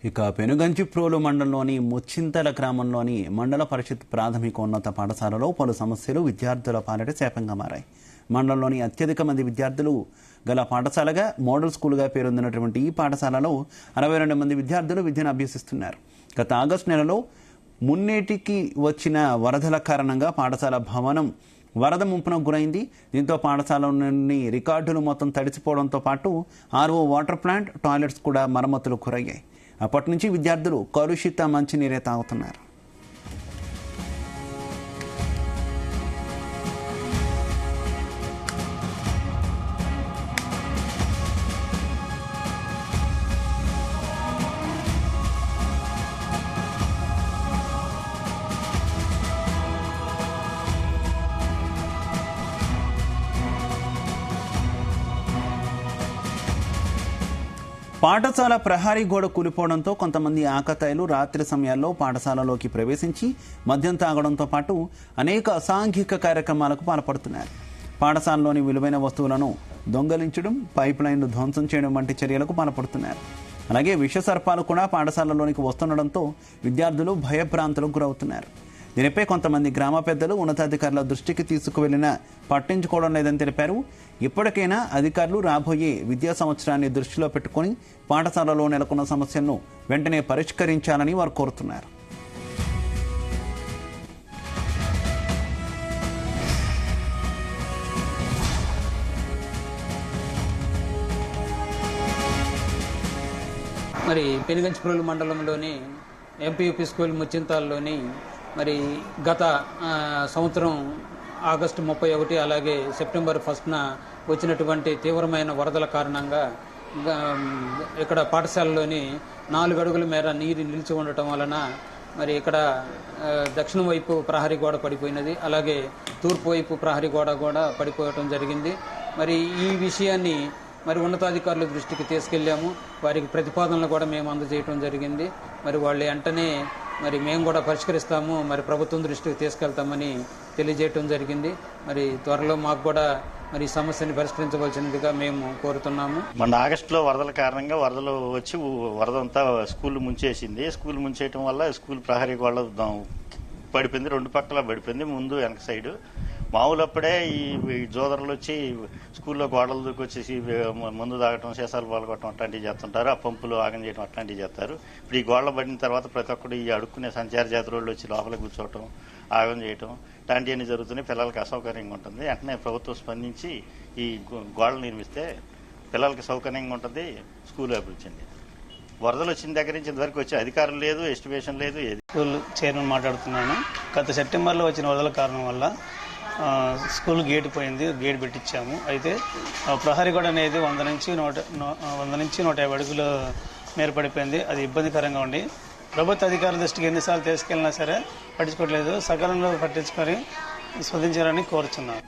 ఇక పెనుగంచిప్రోలు మండలంలోని ముచ్చింతల గ్రామంలోని మండల పరిషత్ ప్రాథమికోన్నత పాఠశాలలో పలు సమస్యలు విద్యార్థుల పాలిట శాపంగా మారాయి. మండలంలోని అత్యధిక మంది విద్యార్థులు గల పాఠశాలగా మోడల్ స్కూల్గా పేరొందినటువంటి ఈ పాఠశాలలో 62 మంది విద్యార్థులు విద్యను అభ్యసిస్తున్నారు. గత ఆగస్టు నెలలో మున్నేటికి వచ్చిన వరదల కారణంగా పాఠశాల భవనం వరద ముంపునకు గురైంది. దీంతో పాఠశాలలోని రికార్డులు మొత్తం తడిసిపోవడంతో పాటు ఆర్ఓ వాటర్ ప్లాంట్, టాయిలెట్స్ కూడా మరమ్మతులు గురయ్యాయి. అప్పటి నుంచి విద్యార్థులు కలుషిత మంచినీరే తాగుతున్నారు. పాఠశాల ప్రహారీ గోడ కూలిపోవడంతో కొంతమంది ఆకతాయిలు రాత్రి సమయాల్లో పాఠశాలలోకి ప్రవేశించి మద్యం తాగడంతో పాటు అనేక అసాంఘిక కార్యక్రమాలకు పాల్పడుతున్నారు. పాఠశాలలోని విలువైన వస్తువులను దొంగలించడం, పైప్ లైన్లు ధ్వంసం చేయడం వంటి చర్యలకు పాల్పడుతున్నారు. అలాగే విష సర్పాలు కూడా పాఠశాలలోనికి వస్తుండడంతో విద్యార్థులు భయభ్రాంతులకు గురవుతున్నారు. దీనిపై కొంతమంది గ్రామ పెద్దలు ఉన్నతాధికారుల దృష్టికి తీసుకువెళ్లినా పట్టించుకోవడం లేదని తెలిపారు. ఇప్పటికైనా అధికారులు రాబోయే విద్యా సంవత్సరాన్ని దృష్టిలో పెట్టుకుని పాఠశాలలో నెలకొన్న సమస్యలను వెంటనే పరిష్కరించాలని వారు కోరుతున్నారు. మరి పెనుగంచిప్రోలు మండలంలోని ఎంపీయూపీ స్కూల్ ముచ్చింతాల్లోని మరి గత సంవత్సరం ఆగస్టు 31 అలాగే సెప్టెంబర్ 1న వచ్చినటువంటి తీవ్రమైన వరదల కారణంగా ఇక్కడ పాఠశాలలోని 4 అడుగుల మేర నీరు నిలిచి ఉండటం వలన మరి ఇక్కడ దక్షిణ వైపు ప్రహరీ గోడ పడిపోయినది, అలాగే తూర్పు వైపు ప్రహరీ గోడ కూడా పడిపోవటం జరిగింది. మరి ఈ విషయాన్ని మరి ఉన్నతాధికారుల దృష్టికి తీసుకెళ్లాము. వారికి ప్రతిపాదనలు కూడా మేము అందజేయడం జరిగింది. మరి వాళ్ళు వెంటనే మరి మేము కూడా పరిష్కరిస్తాము, మరి ప్రభుత్వం దృష్టికి తీసుకెళ్తామని తెలియజేయటం జరిగింది. మరి త్వరలో మాకు కూడా మరి ఈ సమస్యని పరిష్కరించవలసిందిగా మేము కోరుతున్నాము. మొన్న ఆగస్టులో వరదల కారణంగా వరదలు వచ్చి వరదంతా స్కూల్ ముంచేసింది. స్కూల్ ముంచేయటం వల్ల స్కూల్ ప్రహరీ గోడ పడిపోయింది, 2 పక్కల పడిపోయింది, ముందు వెనక సైడు. మామూలు అప్పుడే ఈ జోదరులు వచ్చి స్కూల్లో గోడలు దూకొచ్చేసి మందు తాగటం, సీసాలు పాల్గొట్టడం అట్లాంటివి చేస్తుంటారు. ఆ పంపులు ఆగం చేయడం అట్లాంటివి చేస్తారు. ఇప్పుడు ఈ గోడలు పడిన తర్వాత ప్రతి ఒక్కరు ఈ అడుక్కునే సంచార జాతి రోడ్లు వచ్చి లోపల కూర్చోవటం, ఆగం చేయటం ఇట్లాంటివన్నీ జరుగుతున్నాయి. పిల్లలకి అసౌకర్యంగా ఉంటుంది. వెంటనే ప్రభుత్వం స్పందించి ఈ గోడలు నిర్మిస్తే పిల్లలకి సౌకర్యంగా ఉంటుంది, స్కూల్ అభివృద్ధి చెంది. వరదలు వచ్చిన దగ్గర నుంచి ఇంతవరకు వచ్చే అధికారులు లేదు, ఎస్టిమేషన్ లేదు. స్కూల్ చైర్మన్ మాట్లాడుతున్నాను. గత సెప్టెంబర్లో వచ్చిన వరదల కారణం వల్ల స్కూల్ గేట్ పోయింది, గేట్ పెట్టించాము. అయితే ప్రహరీ గోడ అనేది 100 నుంచి 150 అడుగులు మేర పడిపోయింది. అది ఇబ్బందికరంగా ఉండి ప్రభుత్వ అధికారుల దృష్టికి ఎన్నిసార్లు తీసుకెళ్ళినా సరే పట్టించుకోవట్లేదు. సకాలంలో పట్టించుకొని స్పందించాలని కోరుచున్నాను.